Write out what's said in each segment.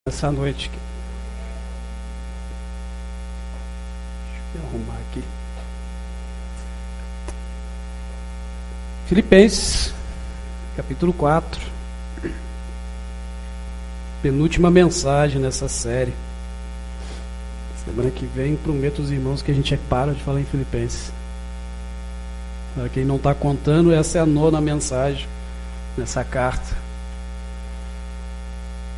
Essa noite. Deixa eu arrumar aqui. Filipenses, capítulo 4. Penúltima mensagem nessa série. Semana que vem prometo aos irmãos que a gente para de falar em Filipenses. Para quem não está contando, essa é a 9ª mensagem nessa carta.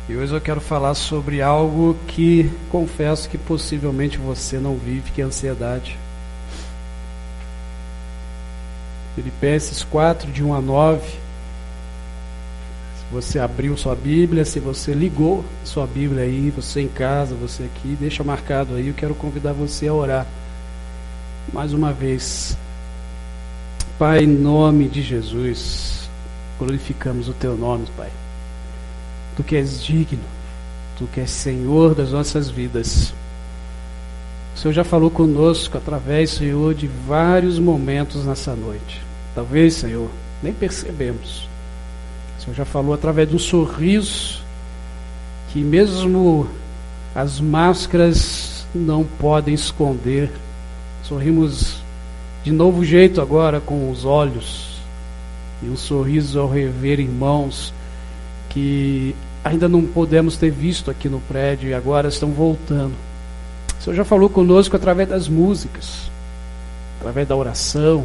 E hoje eu quero falar sobre algo que confesso que possivelmente você não vive, que é a ansiedade. Filipenses 4, de 1 a 9. Se você abriu sua Bíblia, se você ligou sua Bíblia aí, você em casa, você aqui, deixa marcado aí, eu quero convidar você a orar. Mais uma vez. Pai, em nome de Jesus, glorificamos o Teu nome, Pai. Tu que és digno, Tu que és Senhor das nossas vidas. O Senhor já falou conosco através, Senhor, de vários momentos nessa noite. Talvez, Senhor, nem percebemos. O Senhor já falou através de um sorriso que mesmo as máscaras não podem esconder. Sorrimos de novo jeito agora com os olhos e um sorriso ao rever irmãos que ainda não podemos ter visto aqui no prédio e agora estão voltando. O Senhor já falou conosco através das músicas, através da oração.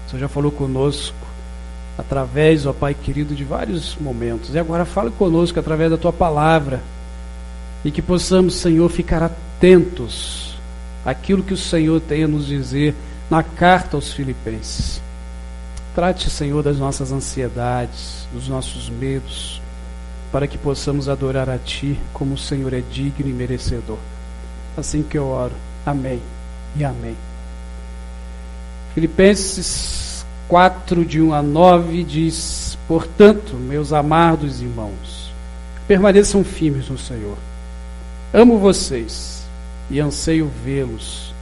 O Senhor já falou conosco através, ó Pai querido, de vários momentos. E agora fala conosco através da Tua palavra e que possamos, Senhor, ficar atentos àquilo que o Senhor tem a nos dizer na carta aos Filipenses. Trate, Senhor, das nossas ansiedades, dos nossos medos, para que possamos adorar a Ti como o Senhor é digno e merecedor. Assim que eu oro. Amém e amém. Filipenses 4, de 1 a 9 diz: Portanto, meus amados irmãos, permaneçam firmes no Senhor. Amo vocês e anseio vê-los,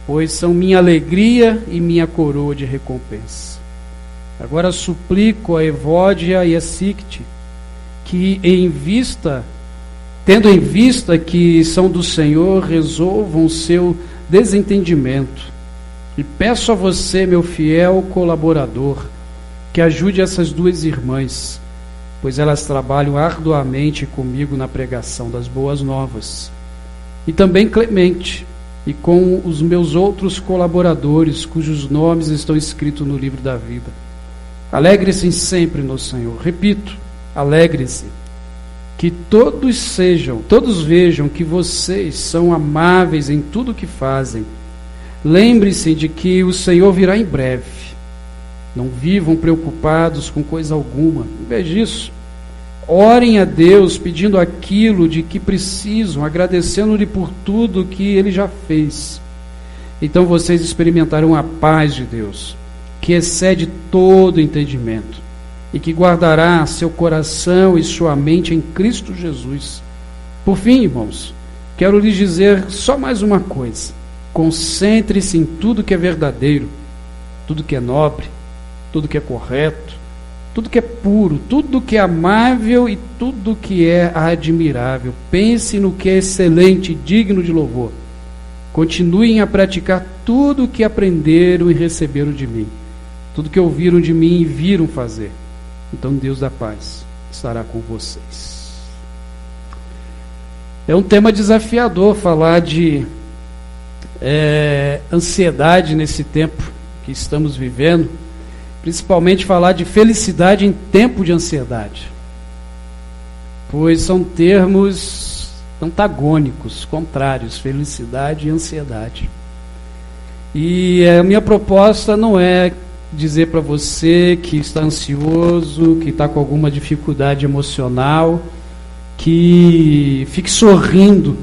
pois são minha alegria e minha coroa de recompensa. Agora suplico a Evódia e a Sicte que tendo em vista que são do Senhor, resolvam o seu desentendimento. E peço a você, meu fiel colaborador, que ajude essas duas irmãs, pois elas trabalham arduamente comigo na pregação das boas novas. E também Clemente, e com os meus outros colaboradores, cujos nomes estão escritos no livro da vida. Alegre-se sempre no Senhor. Repito, alegre-se. Que todos vejam que vocês são amáveis em tudo o que fazem. Lembre-se de que o Senhor virá em breve. Não vivam preocupados com coisa alguma. Em vez disso, orem a Deus pedindo aquilo de que precisam, agradecendo-lhe por tudo que Ele já fez. Então vocês experimentarão a paz de Deus, que excede todo entendimento, e que guardará seu coração e sua mente em Cristo Jesus. Por fim, irmãos, quero lhes dizer só mais uma coisa: concentre-se em tudo que é verdadeiro, tudo que é nobre, tudo que é correto, tudo que é puro, tudo que é amável e tudo que é admirável. Pense no que é excelente e digno de louvor. Continuem a praticar tudo o que aprenderam e receberam de mim, tudo que ouviram de mim e viram fazer. Então Deus da paz estará com vocês. É um tema desafiador falar de ansiedade nesse tempo que estamos vivendo, principalmente falar de felicidade em tempo de ansiedade, pois são termos antagônicos, contrários, felicidade e ansiedade. E a minha proposta não é dizer para você que está ansioso, que está com alguma dificuldade emocional, que fique sorrindo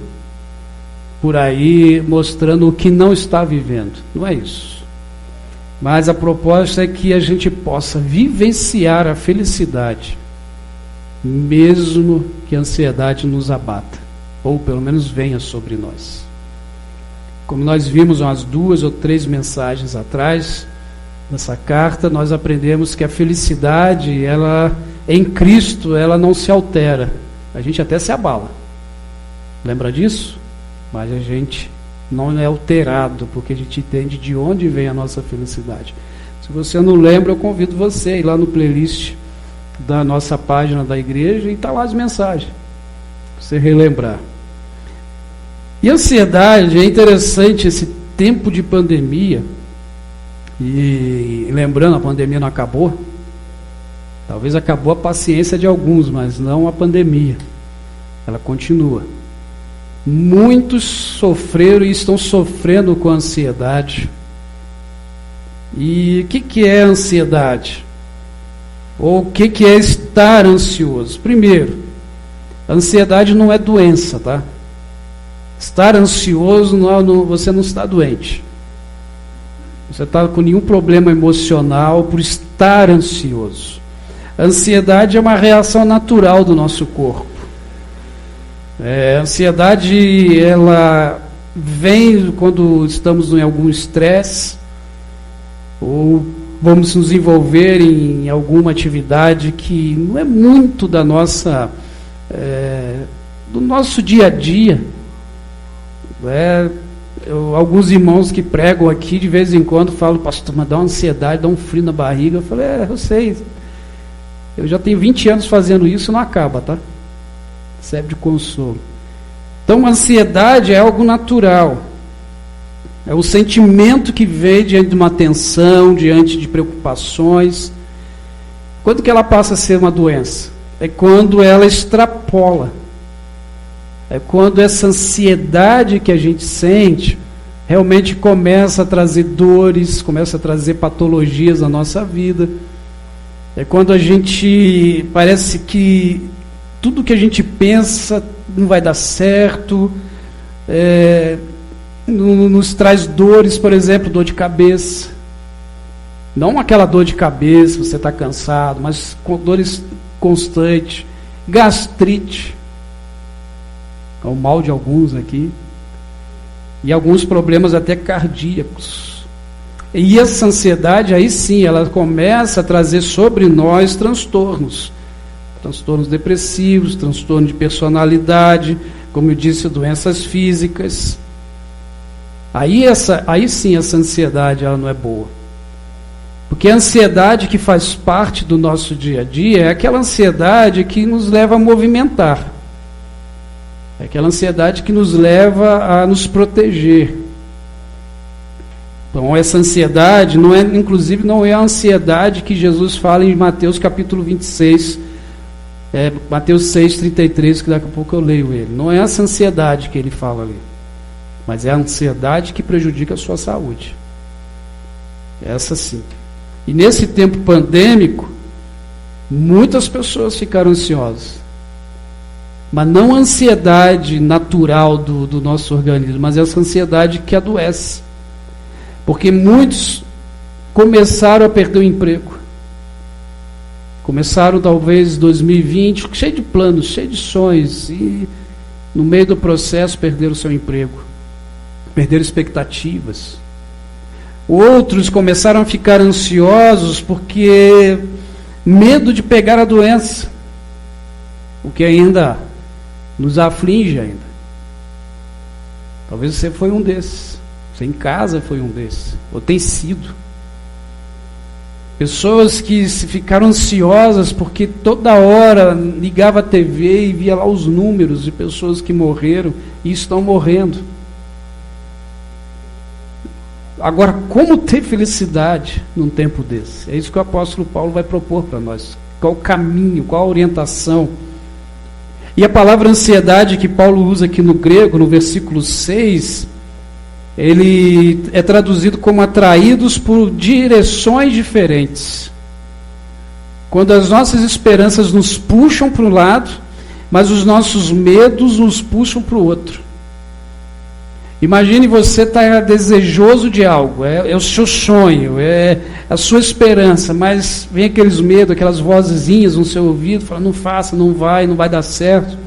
por aí, mostrando o que não está vivendo. Não é isso. Mas a proposta é que a gente possa vivenciar a felicidade, mesmo que a ansiedade nos abata, ou pelo menos venha sobre nós. Como nós vimos umas 2 ou 3 mensagens atrás, nessa carta, nós aprendemos que a felicidade, ela em Cristo, ela não se altera. a gente até se abala. Lembra disso? Mas a gente não é alterado, porque a gente entende de onde vem a nossa felicidade. Se você não lembra, eu convido você a ir lá no playlist da nossa página da igreja e está lá as mensagens, para você relembrar. E ansiedade, é interessante esse tempo de pandemia, e lembrando, a pandemia não acabou, talvez acabou a paciência de alguns, mas não a pandemia, ela continua. Muitos sofreram e estão sofrendo com ansiedade. E o que é ansiedade? Ou o que é estar ansioso? Primeiro, a ansiedade não é doença, tá? Estar ansioso, você não está doente. Você está com nenhum problema emocional por estar ansioso. A ansiedade é uma reação natural do nosso corpo. A ansiedade, ela vem quando estamos em algum estresse, ou vamos nos envolver em alguma atividade que não é muito da nossa, do nosso dia a dia. Alguns irmãos que pregam aqui, de vez em quando, falam: pastor, mas dá uma ansiedade, dá um frio na barriga. Eu falei: eu sei, eu já tenho 20 anos fazendo isso, não acaba, tá? Serve de consolo. Então, a ansiedade é algo natural. É o sentimento que vem diante de uma tensão, diante de preocupações. Quando que ela passa a ser uma doença? É quando ela extrapola. É quando essa ansiedade que a gente sente realmente começa a trazer dores, começa a trazer patologias na nossa vida. É quando a gente parece que tudo que a gente pensa não vai dar certo, nos traz dores, por exemplo, dor de cabeça. Não aquela dor de cabeça, você está cansado, mas com dores constantes, gastrite, é o mal de alguns aqui, e alguns problemas até cardíacos. E essa ansiedade, aí sim, ela começa a trazer sobre nós transtornos depressivos, transtorno de personalidade, como eu disse, doenças físicas. Aí sim essa ansiedade ela não é boa. Porque a ansiedade que faz parte do nosso dia a dia é aquela ansiedade que nos leva a movimentar. É aquela ansiedade que nos leva a nos proteger. Então essa ansiedade inclusive não é a ansiedade que Jesus fala em Mateus capítulo 26, Mateus 6:33, que daqui a pouco eu leio ele. Não é essa ansiedade que ele fala ali, mas é a ansiedade que prejudica a sua saúde. Essa sim. E nesse tempo pandêmico, muitas pessoas ficaram ansiosas. Mas não a ansiedade natural do nosso organismo, mas essa ansiedade que adoece. Porque muitos começaram a perder o emprego. Começaram talvez 2020, cheio de planos, cheio de sonhos, e no meio do processo perderam o seu emprego. Perderam expectativas. Outros começaram a ficar ansiosos porque medo de pegar a doença, o que ainda nos aflige ainda. Talvez você foi um desses. Você em casa foi um desses, ou tem sido. Pessoas que ficaram ansiosas porque toda hora ligava a TV e via lá os números de pessoas que morreram e estão morrendo. Agora, como ter felicidade num tempo desse? É isso que o apóstolo Paulo vai propor para nós. Qual o caminho, qual a orientação? E a palavra ansiedade que Paulo usa aqui no grego, no versículo 6, ele é traduzido como atraídos por direções diferentes. Quando as nossas esperanças nos puxam para um lado, mas os nossos medos nos puxam para o outro. Imagine você estar desejoso de algo, é o seu sonho, é a sua esperança, mas vem aqueles medos, aquelas vozinhas no seu ouvido, falando: não faça, não vai dar certo.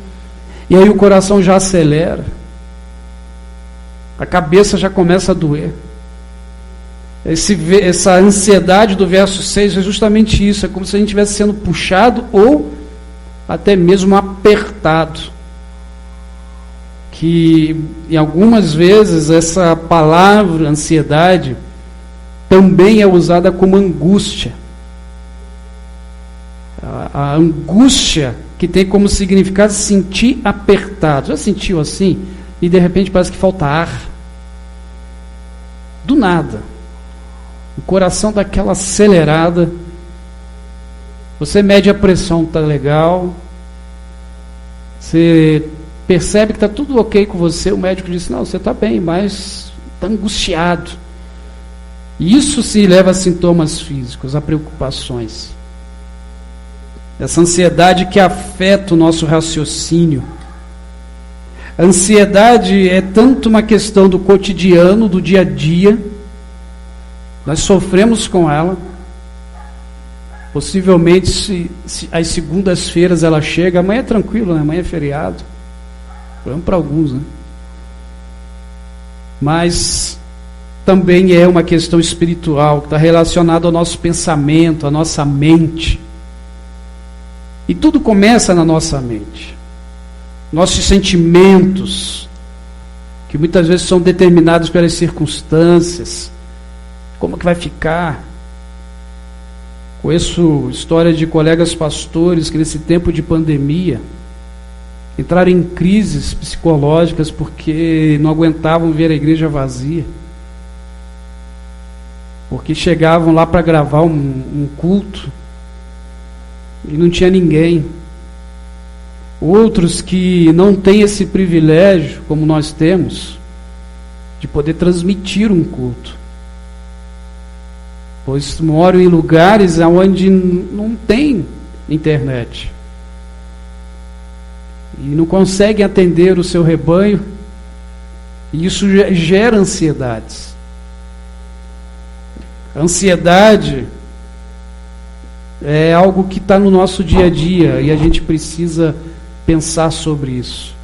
E aí o coração já acelera, a cabeça já começa a doer. Essa ansiedade do verso 6 é justamente isso, é como se a gente estivesse sendo puxado ou até mesmo apertado. Que em algumas vezes essa palavra ansiedade também é usada como angústia. A angústia que tem como significado sentir apertado. Já sentiu assim? E de repente parece que falta ar. Do nada. O coração dá aquela acelerada. Você mede a pressão, está legal. Você percebe que está tudo ok com você. O médico diz, não, você está bem, mas está angustiado. Isso se leva a sintomas físicos, a preocupações. Essa ansiedade que afeta o nosso raciocínio. A ansiedade é tanto uma questão do cotidiano, do dia a dia. Nós sofremos com ela. Possivelmente, se às segundas-feiras ela chega, amanhã é tranquilo, né? Amanhã é feriado. Problema para alguns, né? Mas também é uma questão espiritual, que está relacionada ao nosso pensamento, à nossa mente. E tudo começa na nossa mente. Nossos sentimentos, que muitas vezes são determinados pelas circunstâncias. Como que vai ficar? Conheço história de colegas pastores que nesse tempo de pandemia entraram em crises psicológicas porque não aguentavam ver a igreja vazia. Porque chegavam lá para gravar um culto e não tinha ninguém. Outros que não têm esse privilégio, como nós temos, de poder transmitir um culto. Pois moram em lugares onde não tem internet. E não conseguem atender o seu rebanho. E isso gera ansiedades. A ansiedade é algo que está no nosso dia a dia e a gente precisa pensar sobre isso.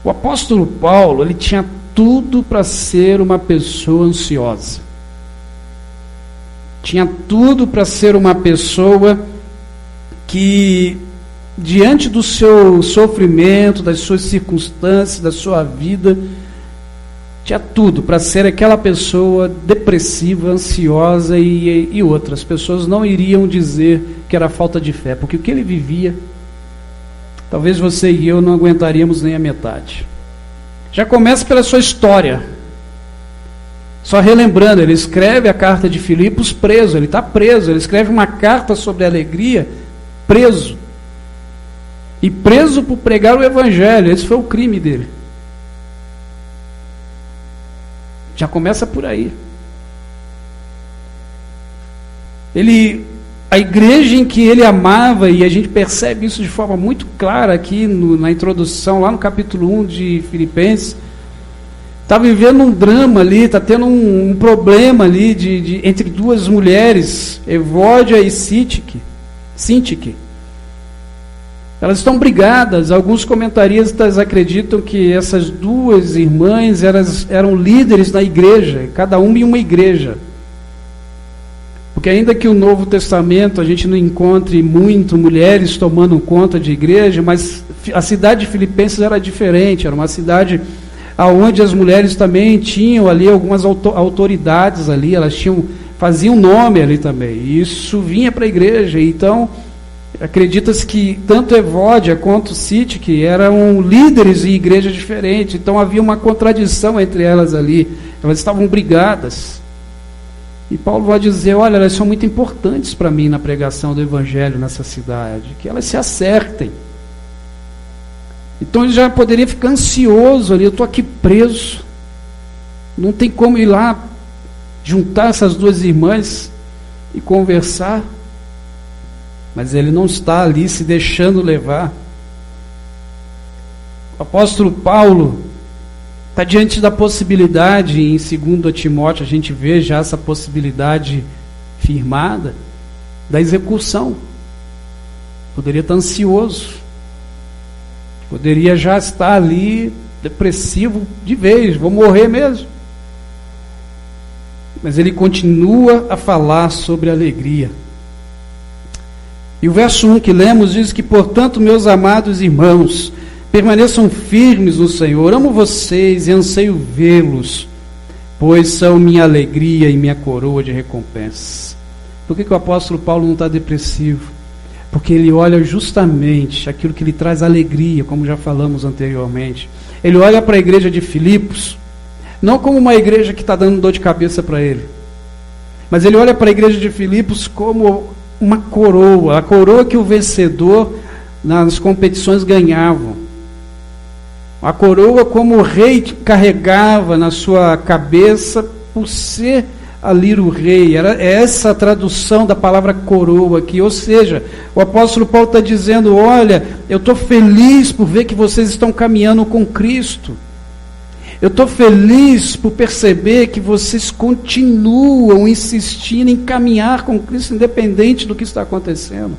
O apóstolo Paulo, ele tinha tudo para ser uma pessoa ansiosa. Tinha tudo para ser uma pessoa que, diante do seu sofrimento, das suas circunstâncias, da sua vida, tinha tudo para ser aquela pessoa depressiva, ansiosa e outras pessoas não iriam dizer que era falta de fé, porque o que ele vivia, talvez você e eu não aguentaríamos nem a metade. Já começa pela sua história. Só relembrando, ele escreve a carta de Filipos preso, ele está preso, ele escreve uma carta sobre alegria, preso. E preso por pregar o evangelho, esse foi o crime dele. Já começa por aí. A igreja em que ele amava, e a gente percebe isso de forma muito clara aqui na introdução, lá no capítulo 1 de Filipenses, está vivendo um drama ali, está tendo um problema ali entre duas mulheres, Evódia e Sintique. Elas estão brigadas. Alguns comentaristas acreditam que essas duas irmãs eram líderes na igreja, cada uma em uma igreja. Porque ainda que o Novo Testamento a gente não encontre muito mulheres tomando conta de igreja, mas a cidade de Filipenses era diferente, era uma cidade onde as mulheres também tinham ali algumas autoridades ali, elas faziam nome ali também, e isso vinha para a igreja. Então acredita-se que tanto Evódia quanto Sintique eram líderes em igrejas diferentes, então havia uma contradição entre elas ali, elas estavam brigadas. E Paulo vai dizer, olha, elas são muito importantes para mim na pregação do evangelho nessa cidade, que elas se acertem. Então ele já poderia ficar ansioso ali, eu estou aqui preso, não tem como ir lá juntar essas duas irmãs e conversar. Mas ele não está ali se deixando levar. O apóstolo Paulo está diante da possibilidade, em 2 Timóteo a gente vê já essa possibilidade firmada, da execução. Poderia estar ansioso, poderia já estar ali depressivo de vez, vou morrer mesmo. Mas ele continua a falar sobre alegria. E o verso 1 que lemos diz que, portanto, meus amados irmãos, permaneçam firmes no Senhor. Amo vocês e anseio vê-los, pois são minha alegria e minha coroa de recompensa. Por que o apóstolo Paulo não está depressivo? Porque ele olha justamente aquilo que lhe traz alegria, como já falamos anteriormente. Ele olha para a igreja de Filipos, não como uma igreja que está dando dor de cabeça para ele, mas ele olha para a igreja de Filipos como uma coroa, a coroa que o vencedor nas competições ganhava. A coroa como o rei carregava na sua cabeça por ser ali o rei. Era essa a tradução da palavra coroa aqui. Ou seja, o apóstolo Paulo está dizendo, olha, eu estou feliz por ver que vocês estão caminhando com Cristo. Eu estou feliz por perceber que vocês continuam insistindo em caminhar com Cristo, independente do que está acontecendo.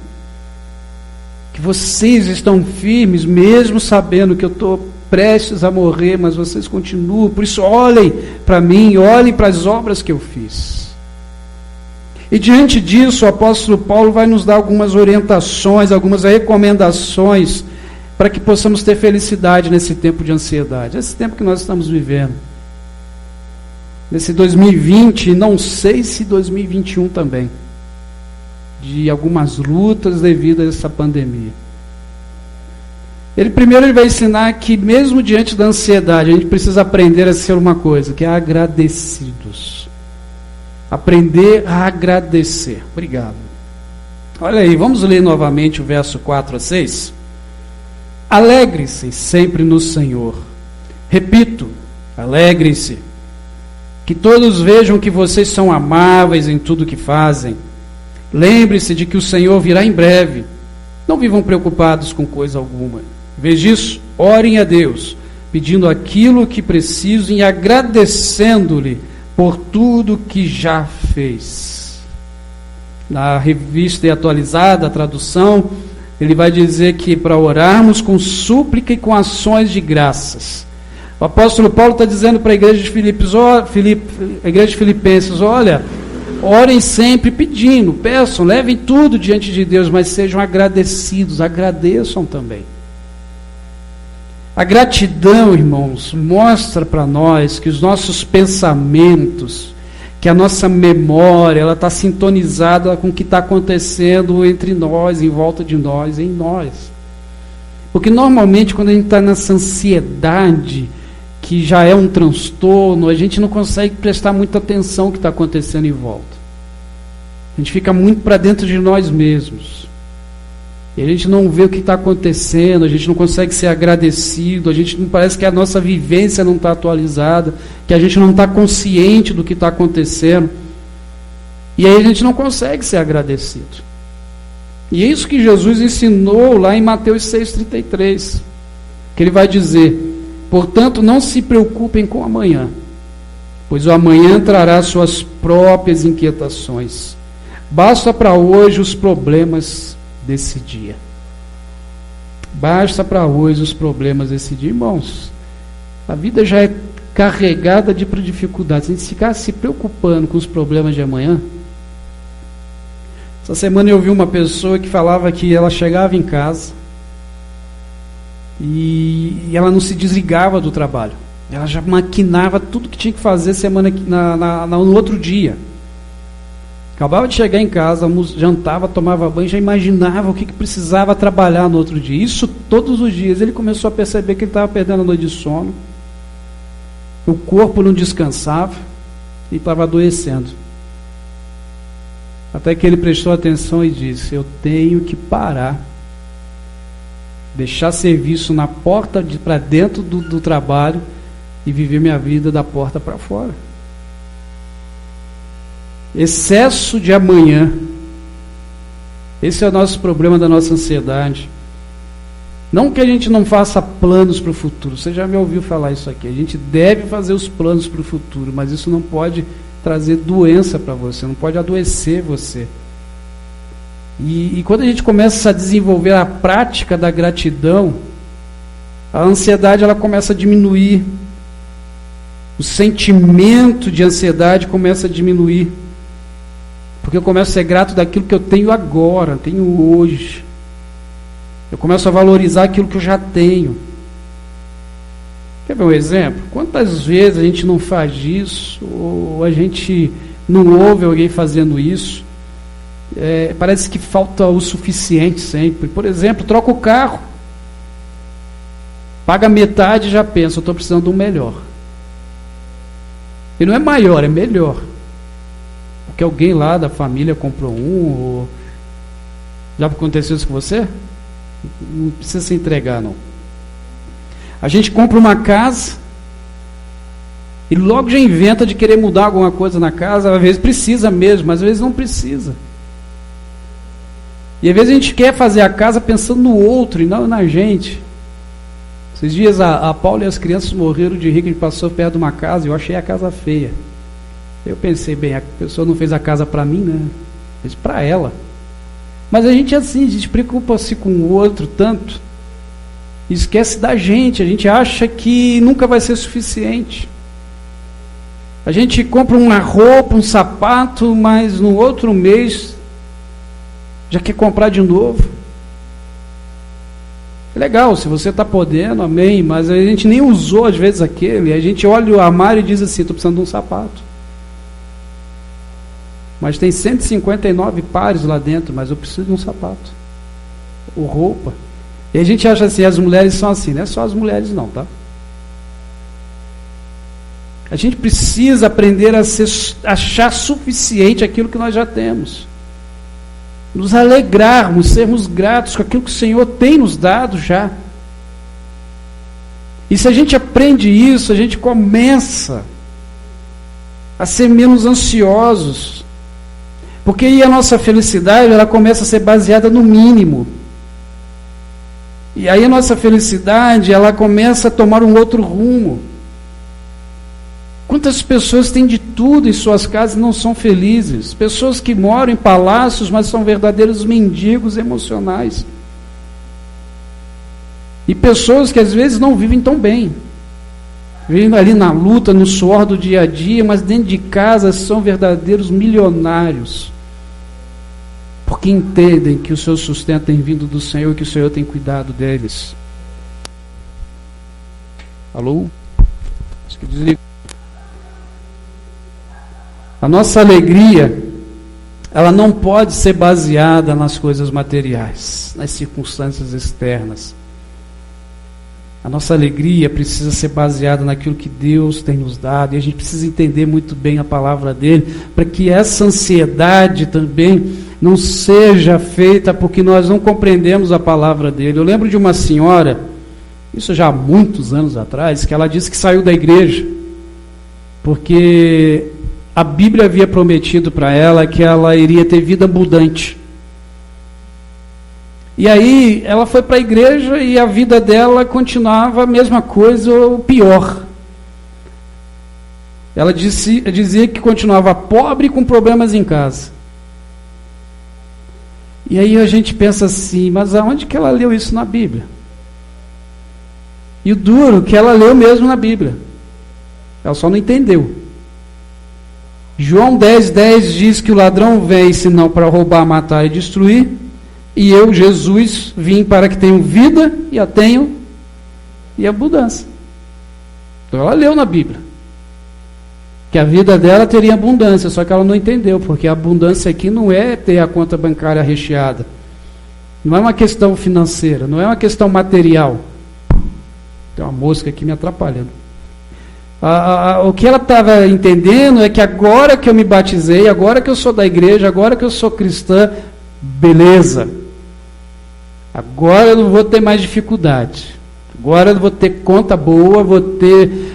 Que vocês estão firmes, mesmo sabendo que eu estou prestes a morrer, mas vocês continuam. Por isso, olhem para mim, olhem para as obras que eu fiz. E diante disso, o apóstolo Paulo vai nos dar algumas orientações, algumas recomendações, para que possamos ter felicidade nesse tempo de ansiedade, esse tempo que nós estamos vivendo. Nesse 2020, e não sei se 2021 também, de algumas lutas devido a essa pandemia. Ele vai ensinar que mesmo diante da ansiedade, a gente precisa aprender a ser uma coisa, que é agradecidos. Aprender a agradecer. Obrigado. Olha aí, vamos ler novamente o verso 4 a 6. Alegre-se sempre no Senhor. Repito, alegre-se. Que todos vejam que vocês são amáveis em tudo que fazem. Lembre-se de que o Senhor virá em breve. Não vivam preocupados com coisa alguma. Em vez disso, orem a Deus, pedindo aquilo que precisam e agradecendo-lhe por tudo que já fez. Na revista atualizada, a tradução, ele vai dizer que para orarmos com súplica e com ações de graças. O apóstolo Paulo está dizendo para a igreja de Filipenses, olha, orem sempre pedindo, peçam, levem tudo diante de Deus, mas sejam agradecidos, agradeçam também. A gratidão, irmãos, mostra para nós que os nossos pensamentos, que a nossa memória, ela está sintonizada com o que está acontecendo entre nós, em volta de nós, em nós. Porque normalmente quando a gente está nessa ansiedade, que já é um transtorno, a gente não consegue prestar muita atenção no que está acontecendo em volta. A gente fica muito para dentro de nós mesmos. E a gente não vê o que está acontecendo, a gente não consegue ser agradecido, a gente não parece que a nossa vivência não está atualizada, que a gente não está consciente do que está acontecendo. E aí a gente não consegue ser agradecido. E é isso que Jesus ensinou lá em Mateus 6,33, que ele vai dizer, portanto não se preocupem com o amanhã, pois o amanhã trará suas próprias inquietações. Basta para hoje os problemas desse dia. Basta para hoje os problemas desse dia. Irmãos, a vida já é carregada de dificuldades. A gente ficar se preocupando com os problemas de amanhã. Essa semana eu vi uma pessoa que falava que ela chegava em casa e ela não se desligava do trabalho. Ela já maquinava tudo que tinha que fazer no outro dia. Acabava de chegar em casa, jantava, tomava banho, já imaginava o que precisava trabalhar no outro dia. Isso todos os dias. Ele começou a perceber que ele estava perdendo a noite de sono. O corpo não descansava e estava adoecendo. Até que ele prestou atenção e disse, eu tenho que parar. Deixar serviço na porta para dentro do trabalho e viver minha vida da porta para fora. Excesso de amanhã. Esse é o nosso problema da nossa ansiedade. Não que a gente não faça planos para o futuro. Você já me ouviu falar isso aqui. A gente deve fazer os planos para o futuro, mas isso não pode trazer doença para você, não pode adoecer você. E quando a gente começa a desenvolver a prática da gratidão, a ansiedade ela começa a diminuir. O sentimento de ansiedade começa a diminuir. Porque eu começo a ser grato daquilo que eu tenho agora, tenho hoje. Eu começo a valorizar aquilo que eu já tenho. Quer ver um exemplo? Quantas vezes a gente não faz isso, ou a gente não ouve alguém fazendo isso? Parece que falta o suficiente sempre. Por exemplo, troca o carro, paga metade e já pensa, eu estou precisando de um melhor. E não é maior, é melhor. Porque alguém lá da família comprou um. Já aconteceu isso com você? Não precisa se entregar, não. A gente compra uma casa e logo já inventa de querer mudar alguma coisa na casa. Às vezes precisa mesmo, mas às vezes não precisa. E às vezes a gente quer fazer a casa pensando no outro e não na gente. Esses dias a Paula e as crianças morreram de rir, que a gente passou perto de uma casa e eu achei a casa feia. Eu pensei, bem, a pessoa não fez a casa para mim, né? Fez para ela. Mas a gente é assim, a gente preocupa-se com o outro tanto, esquece da gente, a gente acha que nunca vai ser suficiente. A gente compra uma roupa, um sapato, mas no outro mês já quer comprar de novo. É legal, se você está podendo, amém, mas a gente nem usou às vezes aquele, a gente olha o armário e diz assim, estou precisando de um sapato. Mas tem 159 pares lá dentro, mas eu preciso de um sapato. Ou roupa. E a gente acha assim, as mulheres são assim, não é só as mulheres não, tá? A gente precisa aprender a achar suficiente aquilo que nós já temos. Nos alegrarmos, sermos gratos com aquilo que o Senhor tem nos dado já. E se a gente aprende isso, a gente começa a ser menos ansiosos. Porque aí a nossa felicidade, ela começa a ser baseada no mínimo. E aí a nossa felicidade, ela começa a tomar um outro rumo. Quantas pessoas têm de tudo em suas casas e não são felizes? Pessoas que moram em palácios, mas são verdadeiros mendigos emocionais. E pessoas que às vezes não vivem tão bem. Vivem ali na luta, no suor do dia a dia, mas dentro de casa são verdadeiros milionários. Porque entendem que o seu sustento tem vindo do Senhor e que o Senhor tem cuidado deles. Alô? Acho que desliga. A nossa alegria, ela não pode ser baseada nas coisas materiais, nas circunstâncias externas. A nossa alegria precisa ser baseada naquilo que Deus tem nos dado, e a gente precisa entender muito bem a palavra dele, para que essa ansiedade também não seja feita porque nós não compreendemos a palavra dele. Eu lembro de uma senhora, isso já há muitos anos atrás, que ela disse que saiu da igreja, porque a Bíblia havia prometido para ela que ela iria ter vida abundante. E aí ela foi para a igreja e a vida dela continuava a mesma coisa ou pior. Ela dizia que continuava pobre e com problemas em casa. E aí a gente pensa assim, mas aonde que ela leu isso na Bíblia? E o duro que ela leu mesmo na Bíblia. Ela só não entendeu. João 10:10 diz que o ladrão vem senão para roubar, matar e destruir. E eu, Jesus, vim para que tenham vida e a tenham em abundância. Então ela leu na Bíblia que a vida dela teria abundância, só que ela não entendeu, porque a abundância aqui não é ter a conta bancária recheada, não é uma questão financeira, não é uma questão material. Tem uma mosca aqui me atrapalhando. O que ela estava entendendo é que agora que eu me batizei, agora que eu sou da igreja, agora que eu sou cristã, beleza, agora eu não vou ter mais dificuldade, agora eu vou ter conta boa,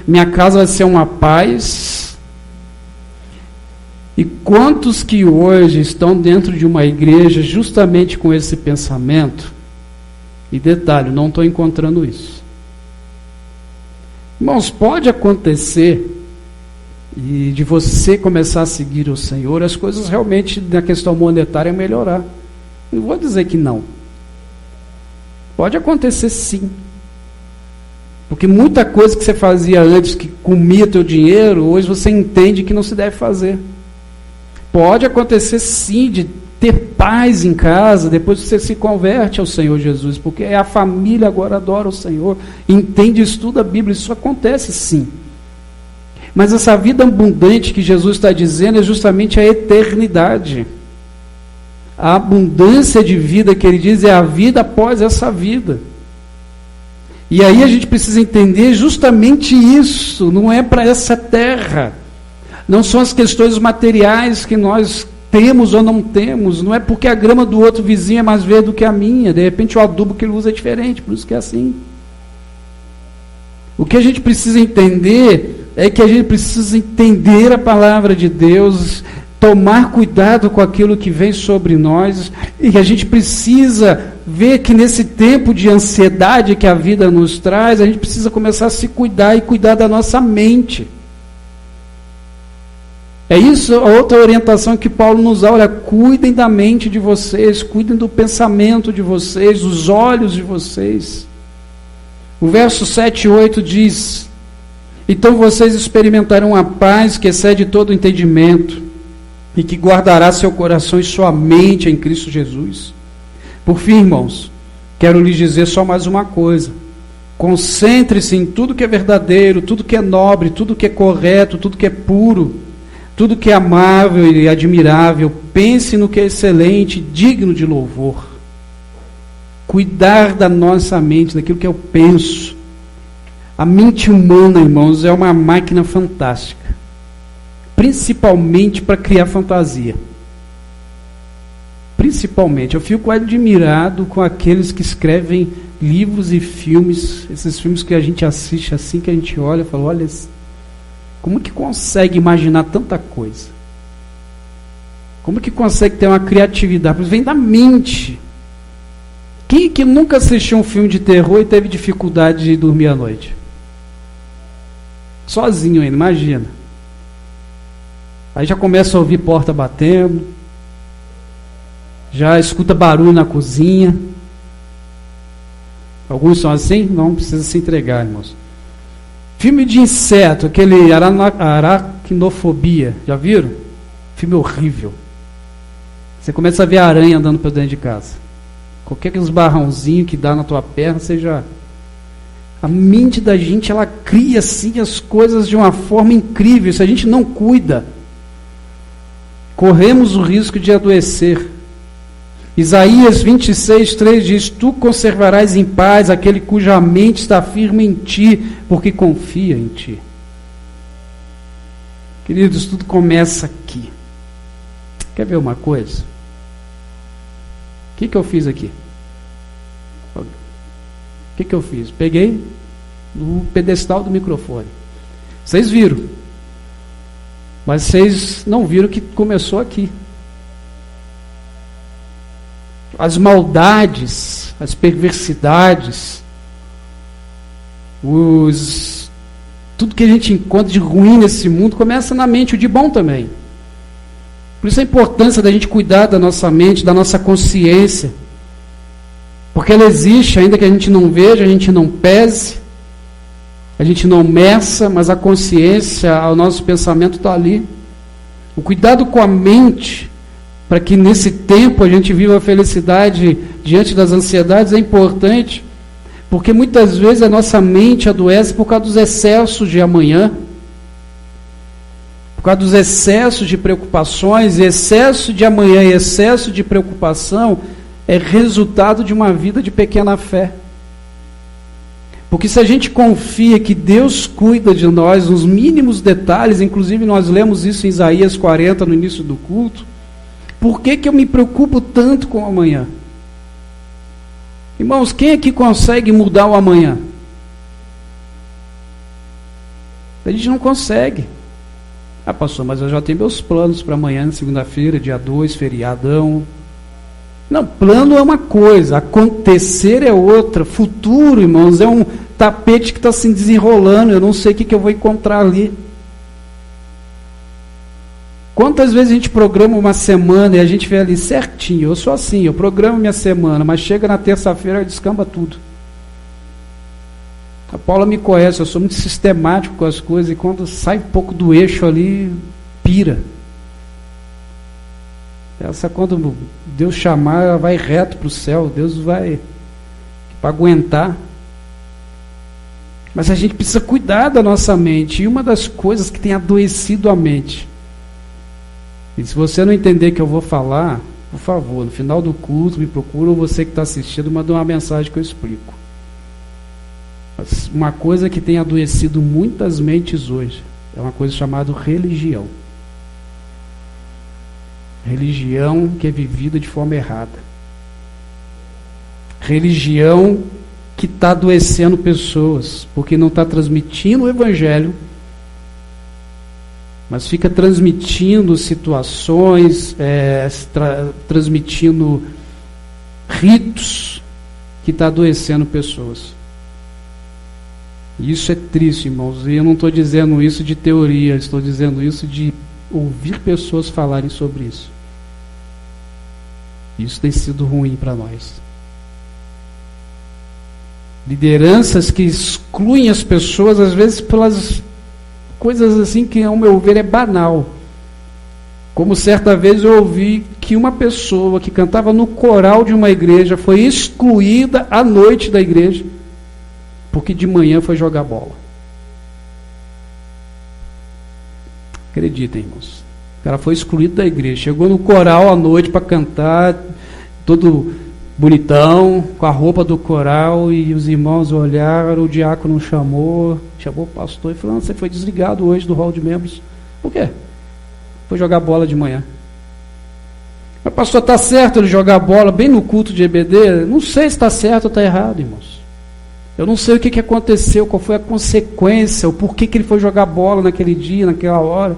minha casa vai ser uma paz. E quantos que hoje estão dentro de uma igreja justamente com esse pensamento? E detalhe, não estou encontrando isso. Irmãos, pode acontecer e de você começar a seguir o Senhor, as coisas realmente na questão monetária melhorar. Não vou dizer que não. Pode acontecer sim. Porque muita coisa que você fazia antes, que comia teu dinheiro, hoje você entende que não se deve fazer. Pode acontecer sim de ter paz em casa depois que você se converte ao Senhor Jesus, porque a família agora adora o Senhor, entende, estuda a Bíblia, isso acontece sim. Mas essa vida abundante que Jesus está dizendo é justamente a eternidade. A abundância de vida que ele diz é a vida após essa vida. E aí a gente precisa entender justamente isso, não é para essa terra. Não são as questões materiais que nós temos ou não temos, não é porque a grama do outro vizinho é mais verde do que a minha, de repente o adubo que ele usa é diferente, por isso que é assim. O que a gente precisa entender é que a gente precisa entender a palavra de Deus, tomar cuidado com aquilo que vem sobre nós, e que a gente precisa ver que nesse tempo de ansiedade que a vida nos traz, a gente precisa começar a se cuidar e cuidar da nossa mente. É isso a outra orientação que Paulo nos dá. Olha, cuidem da mente de vocês, cuidem do pensamento de vocês, dos olhos de vocês. O verso 7 e 8 diz: então vocês experimentarão a paz que excede todo o entendimento, e que guardará seu coração e sua mente em Cristo Jesus. Por fim, irmãos, quero lhes dizer só mais uma coisa: concentre-se em tudo que é verdadeiro, tudo que é nobre, tudo que é correto, tudo que é puro, tudo que é amável e admirável. Pense no que é excelente, digno de louvor. Cuidar da nossa mente, daquilo que eu penso. A mente humana, irmãos, é uma máquina fantástica, principalmente para criar fantasia. Principalmente, eu fico admirado com aqueles que escrevem livros e filmes, esses filmes que a gente assiste assim, que a gente olha e fala, olha, como que consegue imaginar tanta coisa? Como que consegue ter uma criatividade? Vem da mente. Quem que nunca assistiu um filme de terror e teve dificuldade de dormir à noite? Sozinho ainda, imagina. Aí já começa a ouvir porta batendo, já escuta barulho na cozinha. Alguns são assim? Não precisa se entregar, irmãos. Filme de inseto, aquele aracnofobia, já viram? Filme horrível. Você começa a ver a aranha andando por dentro de casa. Qualquer esbarrãozinho que dá na tua perna, você já... A mente da gente, ela cria assim as coisas de uma forma incrível. Se a gente não cuida, corremos o risco de adoecer. Isaías 26:3 diz: tu conservarás em paz aquele cuja mente está firme em ti, porque confia em ti. Queridos, tudo começa aqui. Quer ver uma coisa? O que eu fiz aqui? O que eu fiz? Peguei no pedestal do microfone. Vocês viram, mas vocês não viram que começou aqui. As maldades, as perversidades, tudo que a gente encontra de ruim nesse mundo começa na mente, o de bom também. Por isso a importância da gente cuidar da nossa mente, da nossa consciência, porque ela existe, ainda que a gente não veja, a gente não pese, a gente não meça, mas a consciência, o nosso pensamento está ali. O cuidado com a mente, para que nesse tempo a gente viva a felicidade diante das ansiedades, é importante, porque muitas vezes a nossa mente adoece por causa dos excessos de amanhã, por causa dos excessos de preocupações. E excesso de amanhã e excesso de preocupação é resultado de uma vida de pequena fé. Porque se a gente confia que Deus cuida de nós nos mínimos detalhes, inclusive nós lemos isso em Isaías 40 no início do culto, por que eu me preocupo tanto com o amanhã? Irmãos, quem aqui consegue mudar o amanhã? A gente não consegue. Ah, pastor, mas eu já tenho meus planos para amanhã, segunda-feira, dia 2, feriadão. Não, plano é uma coisa, acontecer é outra. Futuro, irmãos, é um tapete que está se desenrolando, eu não sei o que eu vou encontrar ali. Quantas vezes a gente programa uma semana e a gente vê ali certinho? Eu sou assim, eu programo minha semana, mas chega na terça-feira e descamba tudo. A Paula me conhece, eu sou muito sistemático com as coisas, e quando sai um pouco do eixo ali, pira. Essa, quando Deus chamar, ela vai reto para o céu. Deus vai para aguentar. Mas a gente precisa cuidar da nossa mente. E uma das coisas que tem adoecido a mente, e se você não entender que eu vou falar, por favor, no final do culto me procura, ou você que está assistindo, manda uma mensagem que eu explico. Mas uma coisa que tem adoecido muitas mentes hoje é uma coisa chamada religião. Religião que é vivida de forma errada. Religião que está adoecendo pessoas, porque não está transmitindo o Evangelho, mas fica transmitindo situações, transmitindo ritos que está adoecendo pessoas. E isso é triste, irmãos, e eu não estou dizendo isso de teoria, estou dizendo isso de ouvir pessoas falarem sobre isso. Isso tem sido ruim para nós. Lideranças que excluem as pessoas, às vezes pelas coisas assim que, ao meu ver, é banal. Como certa vez eu ouvi que uma pessoa que cantava no coral de uma igreja foi excluída à noite da igreja, porque de manhã foi jogar bola. Acreditem, irmãos. O cara foi excluído da igreja. Chegou no coral à noite para cantar, todo bonitão, com a roupa do coral, e os irmãos olharam, o diácono chamou o pastor e falou: você foi desligado hoje do hall de membros. Por quê? Foi jogar bola de manhã. Mas pastor, está certo ele jogar bola bem no culto de EBD? Não sei se está certo ou está errado, irmãos. Eu não sei o que aconteceu, qual foi a consequência, o porquê que ele foi jogar bola naquele dia, naquela hora.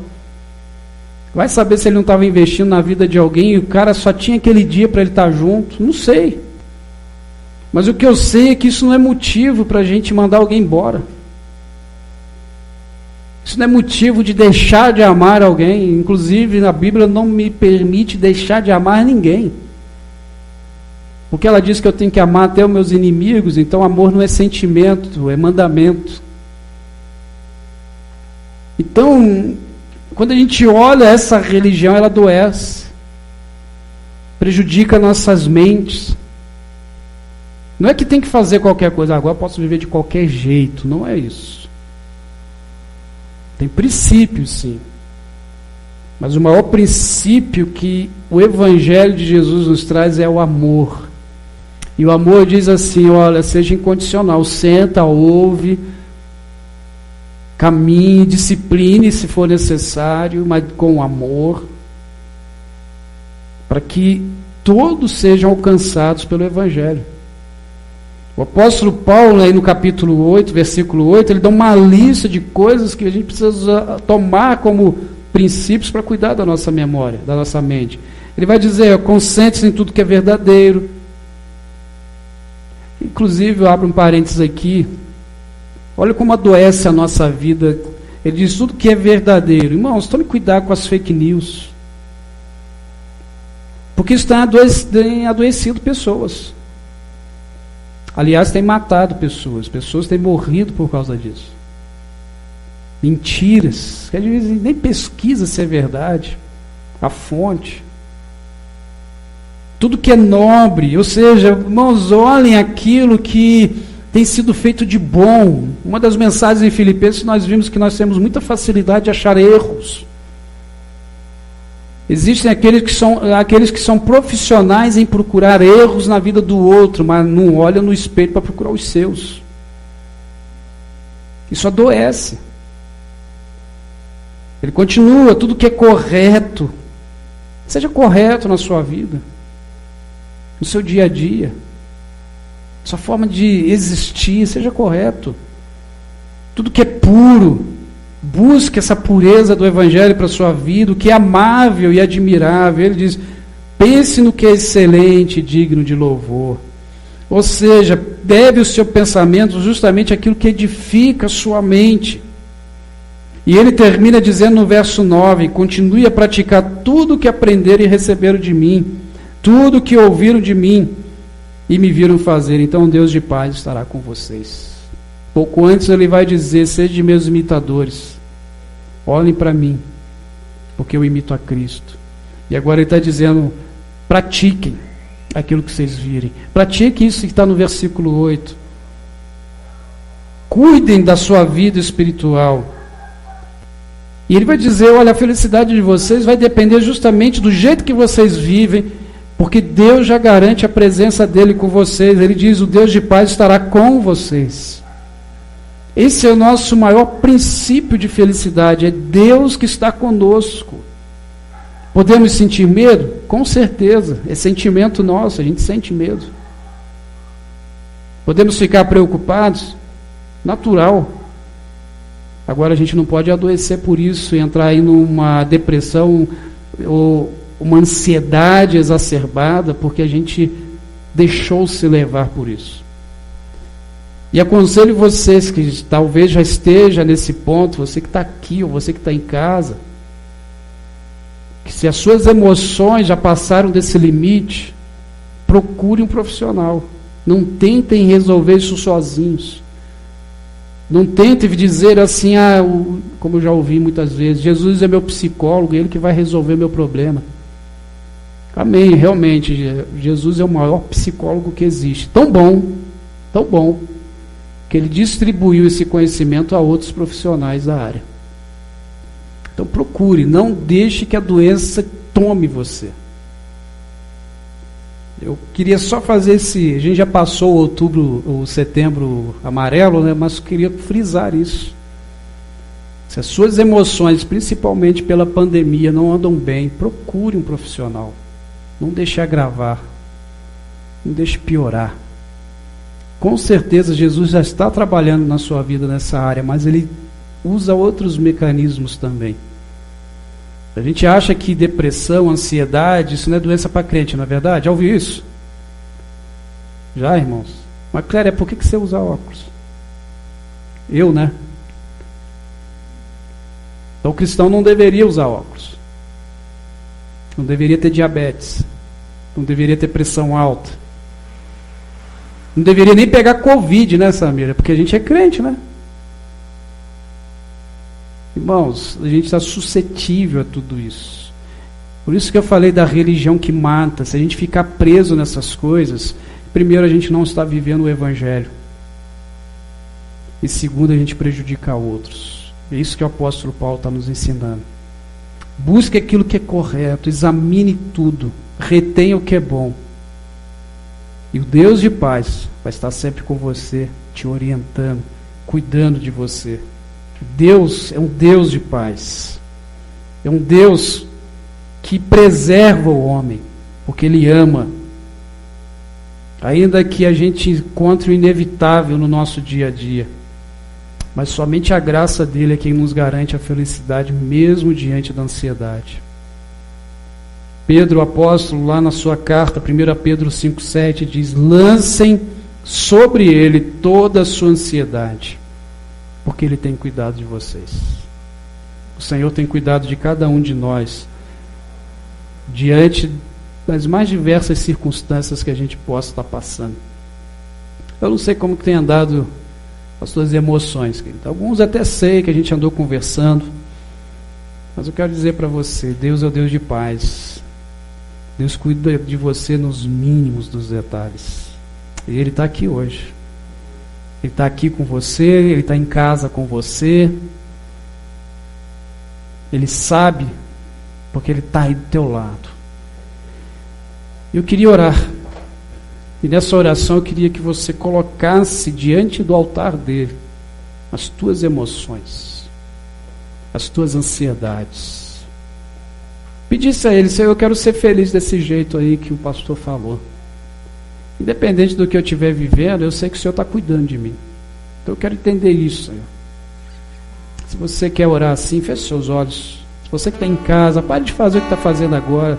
Vai saber se ele não estava investindo na vida de alguém e o cara só tinha aquele dia para ele estar junto. Não sei. Mas o que eu sei é que isso não é motivo para a gente mandar alguém embora. Isso não é motivo de deixar de amar alguém. Inclusive, a Bíblia não me permite deixar de amar ninguém. Porque ela diz que eu tenho que amar até os meus inimigos. Então, amor não é sentimento, é mandamento. Então, quando a gente olha essa religião, ela adoece, prejudica nossas mentes. Não é que tem que fazer qualquer coisa, agora eu posso viver de qualquer jeito, não é isso. Tem princípios, sim. Mas o maior princípio que o Evangelho de Jesus nos traz é o amor. E o amor diz assim: olha, seja incondicional, senta, ouve, caminhe, discipline se for necessário, mas com amor, para que todos sejam alcançados pelo Evangelho. O apóstolo Paulo, aí no capítulo 8, versículo 8, ele dá uma lista de coisas que a gente precisa tomar como princípios para cuidar da nossa memória, da nossa mente. Ele vai dizer: consente-se em tudo que é verdadeiro. Inclusive, eu abro um parênteses aqui. Olha como adoece a nossa vida. Ele diz tudo que é verdadeiro. Irmãos, tome cuidado com as fake news. Porque isso tem adoecido pessoas. Aliás, tem matado pessoas. Pessoas têm morrido por causa disso. Mentiras. Que às vezes nem pesquisa se é verdade. A fonte. Tudo que é nobre. Ou seja, irmãos, olhem aquilo que tem sido feito de bom. Uma das mensagens em Filipenses nós vimos que nós temos muita facilidade de achar erros. Existem aqueles que são profissionais em procurar erros na vida do outro, mas não olham no espelho para procurar os seus. Isso adoece. Ele continua: tudo que é correto, seja correto na sua vida, no seu dia a dia. Sua forma de existir, seja correto. Tudo que é puro, busque essa pureza do Evangelho para a sua vida. O que é amável e admirável, ele diz: pense no que é excelente e digno de louvor. Ou seja, deve o seu pensamento justamente aquilo que edifica a sua mente. E ele termina dizendo no verso 9: continue a praticar tudo o que aprenderam e receberam de mim, tudo o que ouviram de mim e me viram fazer, então Deus de paz estará com vocês. Pouco antes ele vai dizer: sejam meus imitadores, olhem para mim, porque eu imito a Cristo. E agora ele está dizendo, pratiquem aquilo que vocês virem. Pratiquem isso que está no versículo 8. Cuidem da sua vida espiritual. E ele vai dizer, olha, a felicidade de vocês vai depender justamente do jeito que vocês vivem, porque Deus já garante a presença dele com vocês. Ele diz, o Deus de paz estará com vocês. Esse é o nosso maior princípio de felicidade, é Deus que está conosco. Podemos sentir medo? Com certeza, é sentimento nosso, a gente sente medo. Podemos ficar preocupados? Natural. Agora a gente não pode adoecer por isso e entrar aí numa depressão ou uma ansiedade exacerbada, porque a gente deixou-se levar por isso. E aconselho vocês que talvez já esteja nesse ponto, você que está aqui ou você que está em casa, que se as suas emoções já passaram desse limite, procure um profissional. Não tentem resolver isso sozinhos. Não tentem dizer assim, como eu já ouvi muitas vezes, Jesus é meu psicólogo, ele que vai resolver meu problema. Amém, realmente, Jesus é o maior psicólogo que existe. Tão bom, que ele distribuiu esse conhecimento a outros profissionais da área. Então procure, não deixe que a doença tome você. Eu queria só fazer a gente já passou o setembro amarelo, né, mas queria frisar isso. Se as suas emoções, principalmente pela pandemia, não andam bem, procure um profissional. Não deixe agravar, não deixe piorar. Com certeza Jesus já está trabalhando na sua vida nessa área, mas ele usa outros mecanismos também. A gente acha que depressão, ansiedade, isso não é doença para crente, não é verdade? Já ouviu isso? Já, irmãos? Mas, Cléria, por que você usa óculos? Eu, né? Então, o cristão não deveria usar óculos. Não deveria ter diabetes. Não deveria ter pressão alta. Não deveria nem pegar Covid, né, Samira? Porque a gente é crente, né? Irmãos, a gente está suscetível a tudo isso. Por isso que eu falei da religião que mata. Se a gente ficar preso nessas coisas, primeiro, a gente não está vivendo o Evangelho. E segundo, a gente prejudica outros. É isso que o apóstolo Paulo está nos ensinando. Busque aquilo que é correto, examine tudo, retenha o que é bom. E o Deus de paz vai estar sempre com você, te orientando, cuidando de você. Deus é um Deus de paz. É um Deus que preserva o homem, porque Ele ama. Ainda que a gente encontre o inevitável no nosso dia a dia, mas somente a graça dele é quem nos garante a felicidade, mesmo diante da ansiedade. Pedro, o apóstolo, lá na sua carta, 1 Pedro 5,7, diz: lancem sobre ele toda a sua ansiedade, porque ele tem cuidado de vocês. O Senhor tem cuidado de cada um de nós, diante das mais diversas circunstâncias que a gente possa estar passando. Eu não sei como que tem andado as suas emoções, querido. Alguns até sei que a gente andou conversando, mas eu quero dizer para você, Deus é o Deus de paz. Deus cuida de você nos mínimos dos detalhes. E Ele está aqui hoje. Ele está aqui com você, Ele está em casa com você. Ele sabe, porque Ele está aí do teu lado. Eu queria orar. E nessa oração eu queria que você colocasse diante do altar dele as tuas emoções, as tuas ansiedades. Pedisse a ele: Senhor, eu quero ser feliz desse jeito aí que o pastor falou. Independente do que eu estiver vivendo, eu sei que o Senhor está cuidando de mim. Então eu quero entender isso, Senhor. Se você quer orar assim, feche seus olhos. Se você que está em casa, pare de fazer o que está fazendo agora.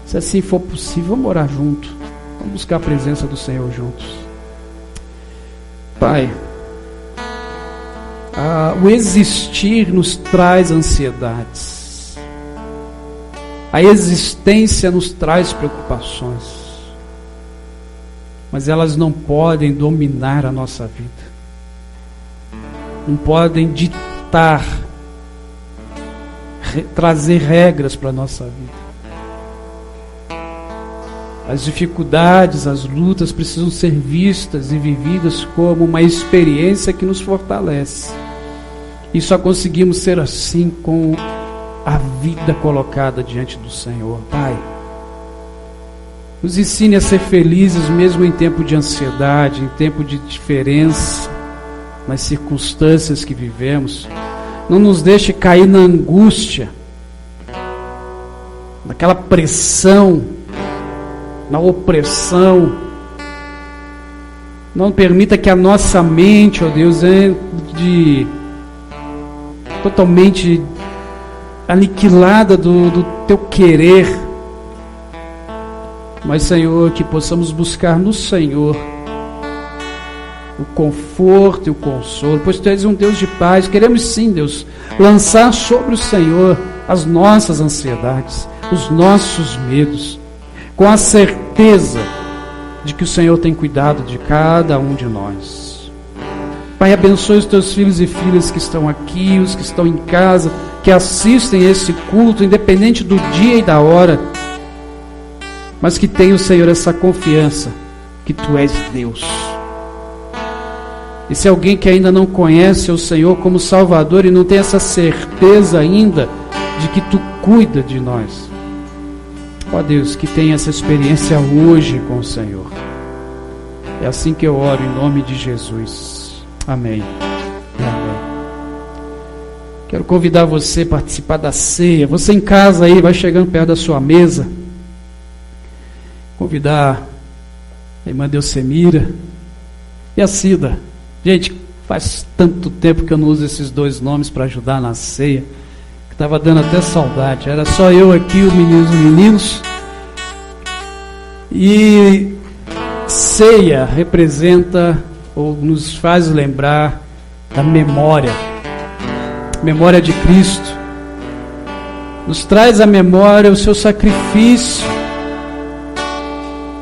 Se assim for possível, vamos orar junto. Vamos buscar a presença do Senhor juntos. Pai, o existir nos traz ansiedades. A existência nos traz preocupações. Mas elas não podem dominar a nossa vida. Não podem ditar, trazer regras para a nossa vida. As dificuldades, as lutas precisam ser vistas e vividas como uma experiência que nos fortalece. E só conseguimos ser assim com a vida colocada diante do Senhor. Pai, nos ensine a ser felizes mesmo em tempo de ansiedade, em tempo de diferença, nas circunstâncias que vivemos. Não nos deixe cair na angústia, naquela pressão, na opressão. Não permita que a nossa mente, ó Deus, entre totalmente aniquilada do teu querer. Mas, Senhor, que possamos buscar no Senhor o conforto e o consolo, pois Tu és um Deus de paz. Queremos sim, Deus, lançar sobre o Senhor as nossas ansiedades, os nossos medos, com a certeza de que o Senhor tem cuidado de cada um de nós. Pai, abençoe os Teus filhos e filhas que estão aqui, os que estão em casa, que assistem esse culto, independente do dia e da hora, mas que tenham, Senhor, essa confiança que Tu és Deus. E se alguém que ainda não conhece o Senhor como Salvador e não tem essa certeza ainda de que Tu cuida de nós, ó Deus, que tenha essa experiência hoje com o Senhor. É assim que eu oro em nome de Jesus. Amém. Amém. Quero convidar você a participar da ceia. Você em casa aí, vai chegando perto da sua mesa. Convidar a irmã Delcemira e a Cida. Gente, faz tanto tempo que eu não uso esses dois nomes para ajudar na ceia, que estava dando até saudade. Era só eu aqui, os meninos. E ceia representa ou nos faz lembrar da memória de Cristo. Nos traz à memória o seu sacrifício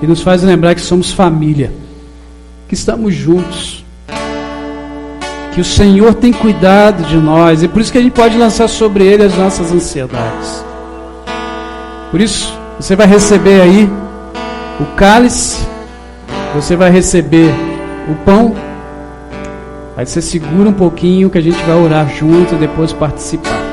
e nos faz lembrar que somos família, que estamos juntos, que o Senhor tem cuidado de nós, e por isso que a gente pode lançar sobre Ele as nossas ansiedades. Por isso, você vai receber aí o cálice, você vai receber o pão. Aí você segura um pouquinho que a gente vai orar junto e depois participar.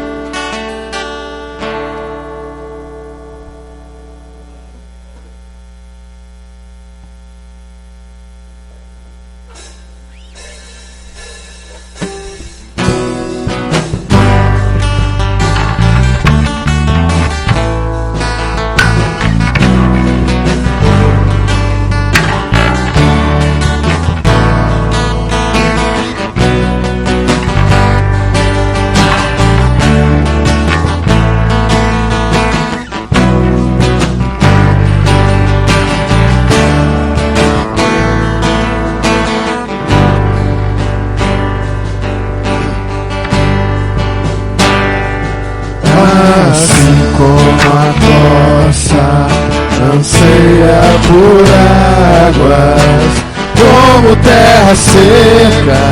Seca,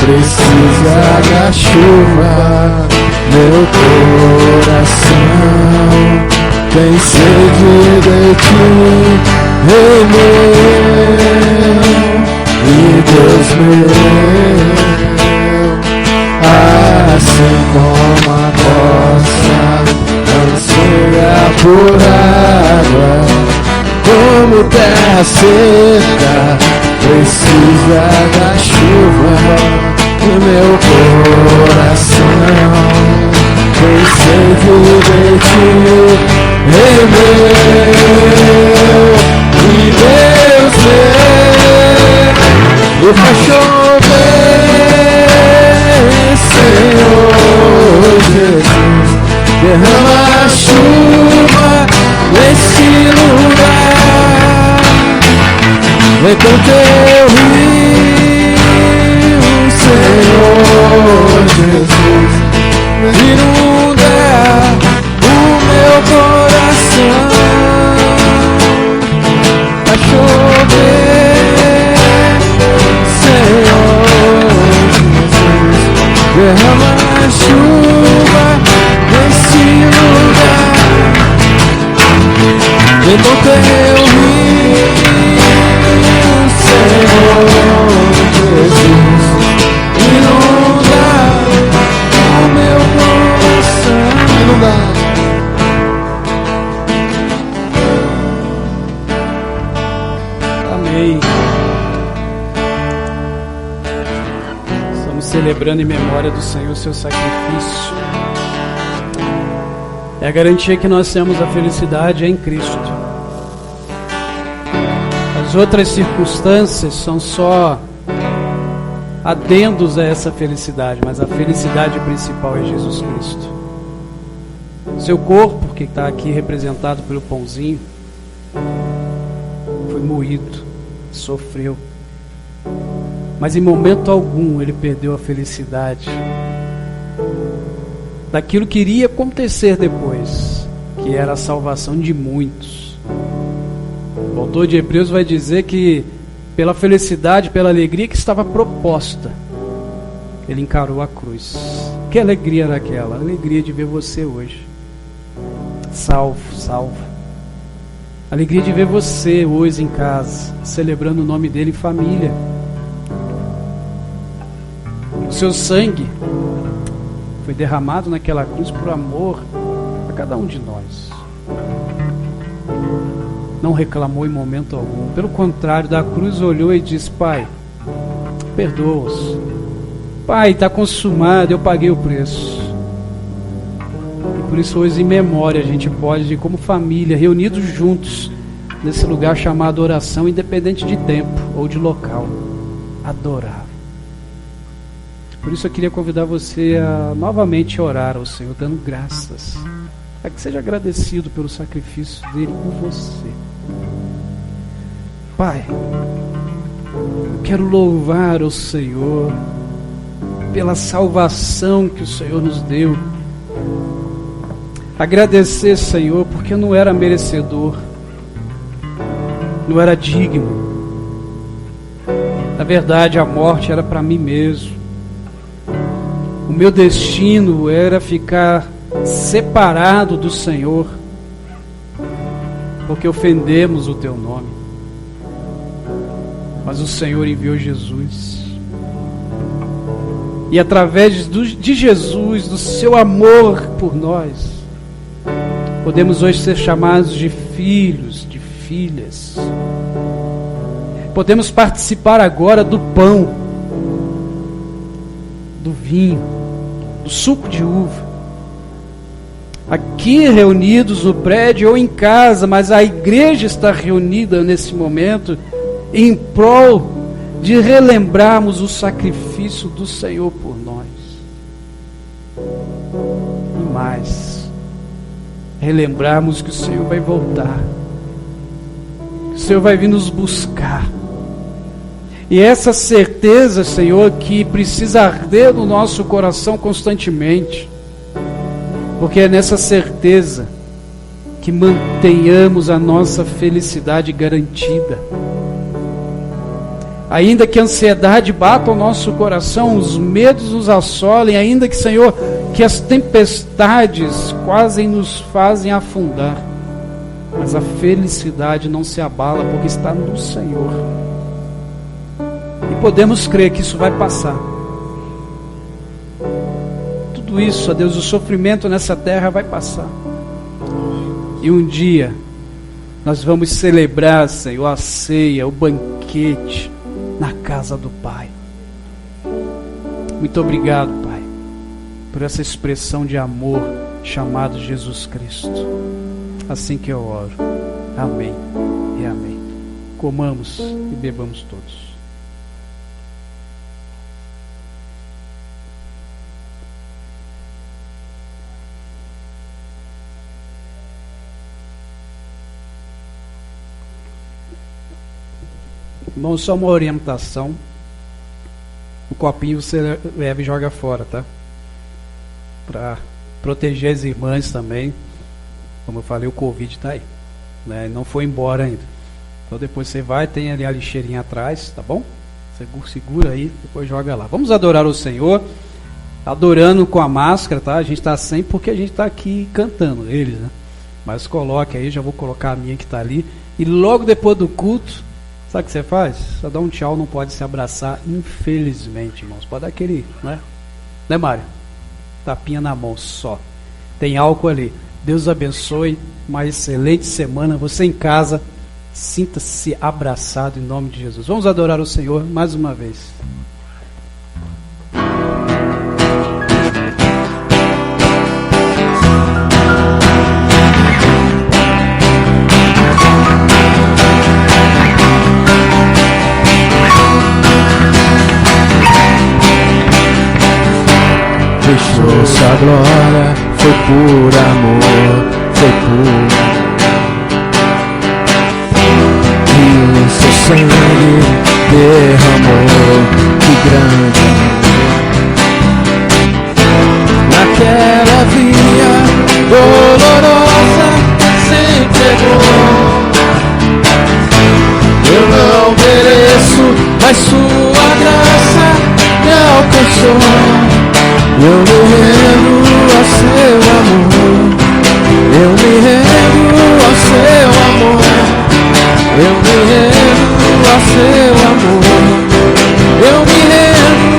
precisa da chuva. Meu coração tem sede de ti, Rei meu e Deus meu. Assim como a costa anseia por água, como terra seca precisa da chuva. O meu coração tem sede de ti, Rei meu e Deus meu. E faz chover, Senhor Jesus, derrama a chuva nesse lugar. Vem com teu rio, Senhor Jesus, inunda o meu coração. A chover, Senhor Jesus, derrama a chuva nesse lugar. Vem com teu rio, Amém. Estamos celebrando em memória do Senhor o seu sacrifício. É a garantia que nós temos a felicidade em Cristo. As outras circunstâncias são só adendos a essa felicidade, mas a felicidade principal é Jesus Cristo. Seu corpo, que está aqui representado pelo pãozinho, foi moído, sofreu, mas em momento algum ele perdeu a felicidade daquilo que iria acontecer depois, que era a salvação de muitos. O autor de Hebreus vai dizer que pela felicidade, pela alegria que estava proposta, ele encarou a cruz. Que alegria era aquela? A alegria de ver você hoje salvo. A alegria de ver você hoje em casa, celebrando o nome dele em família. O seu sangue foi derramado naquela cruz por amor a cada um de nós. Não reclamou em momento algum. Pelo contrário, da cruz olhou e disse: Pai, perdoa-os. Pai, está consumado, eu paguei o preço. E por isso hoje em memória a gente pode, como família, reunidos juntos, nesse lugar chamado oração, independente de tempo ou de local, adorar. Por isso eu queria convidar você a novamente orar ao Senhor, dando graças, para que seja agradecido pelo sacrifício dele por você. Pai, eu quero louvar o Senhor pela salvação que o Senhor nos deu. Agradecer, Senhor, porque eu não era merecedor, não era digno. Na verdade, a morte era para mim mesmo. O meu destino era ficar separado do Senhor, porque ofendemos o teu nome. Mas o Senhor enviou Jesus. E através de Jesus, do seu amor por nós, podemos hoje ser chamados de filhos, de filhas. Podemos participar agora do pão, do vinho, do suco de uva. Aqui reunidos no prédio ou em casa, mas a igreja está reunida nesse momento em prol de relembrarmos o sacrifício do Senhor por nós. E mais, relembrarmos que o Senhor vai voltar, que o Senhor vai vir nos buscar. E essa certeza, Senhor, que precisa arder no nosso coração constantemente, porque é nessa certeza que mantenhamos a nossa felicidade garantida. Ainda que a ansiedade bata ao nosso coração, os medos nos assolem, ainda que, Senhor, que as tempestades quase nos fazem afundar, mas a felicidade não se abala, porque está no Senhor. E podemos crer que isso vai passar. Tudo isso, ó Deus, o sofrimento nessa terra vai passar. E um dia nós vamos celebrar, Senhor, a ceia, o banquete na casa do Pai. Muito obrigado, Pai, por essa expressão de amor chamado Jesus Cristo. Assim que eu oro. Amém e amém. Comamos e bebamos todos. Irmão, só uma orientação. O copinho você leva e joga fora, tá? Para proteger as irmãs também. Como eu falei, o Covid está aí, né? Não foi embora ainda. Então depois você vai, tem ali a lixeirinha atrás, tá bom? Você segura aí, depois joga lá. Vamos adorar o Senhor, adorando com a máscara, tá? A gente está sem porque a gente está aqui cantando eles, né? Mas coloque aí, já vou colocar a minha que está ali. E logo depois do culto, sabe o que você faz? Só dá um tchau, não pode se abraçar, infelizmente, irmãos. Pode dar aquele, né? Né, Mário? Tapinha na mão só. Tem álcool ali. Deus abençoe. Uma excelente semana. Você em casa, Sinta-se abraçado em nome de Jesus. Vamos adorar o Senhor mais uma vez. Deixou sua glória, foi por amor, foi por e o seu sangue derramou, que grande naquela via dolorosa se entregou. Eu não mereço, mas sua graça me alcançou. Eu me rendo ao seu amor, eu me rendo ao seu amor, eu me rendo ao seu amor, eu me rendo.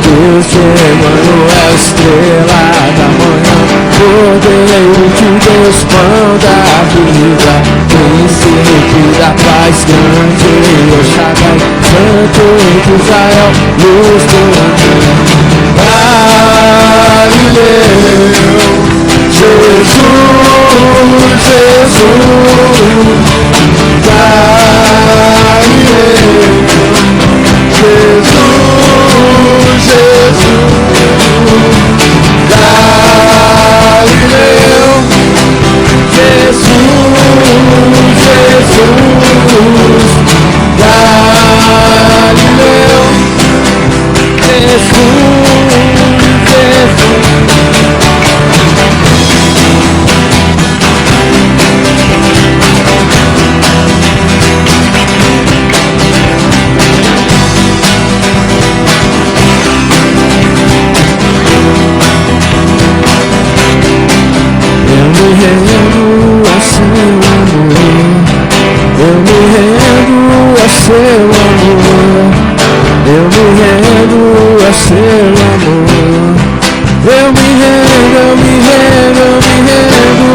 Deus de Emanuel, estrela da manhã, Cordeiro de Deus, pão da vida, príncipe da paz, grande El Shaddai, Santo de Israel, luz do mundo. Galileu, Jesus, Jesus, Galileu, Jesus, Jesus, Galileu, Jesus, Jesus, Galileu, Jesus, Jesus. Eu me rendo ao seu amor, eu me rendo ao seu amor, eu me rendo ao seu amor, eu me rendo, eu me rendo, eu me rendo.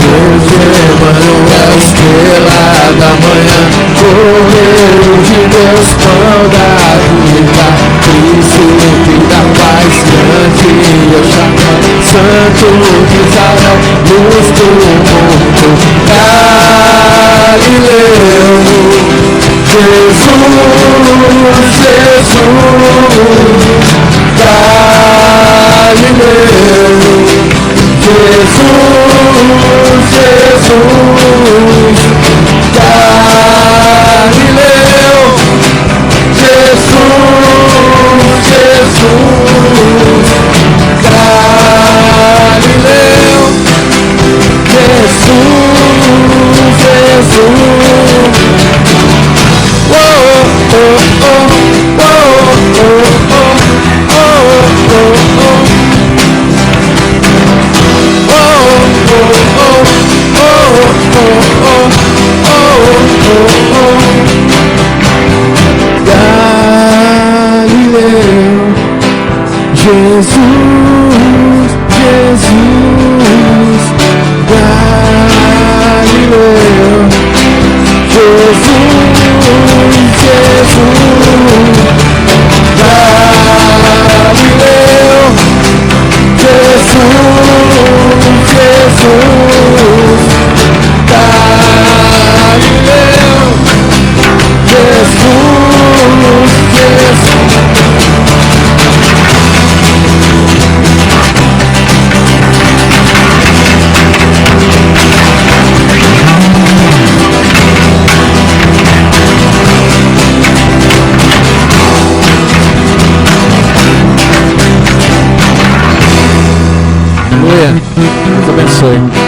Deus de Emanuel, estrela da manhã, Cordeiro de Deus, pão da vida, príncipe da paz, grande El Shaddai, Santo de Israel, luz do mundo. Galileu, Jesus, Jesus, Galileu, Jesus, Jesus, Galileu, Jesus, Jesus, Galileu, Jesus, Jesus. Oh, oh, oh, oh, oh, oh, oh, Galileu, Jesus, Jesus, Galileu, Jesus, Jesus, Galileu, Jesus, Jesus, Galileu, Jesus, Jesus. Aleluia. Deus abençoe.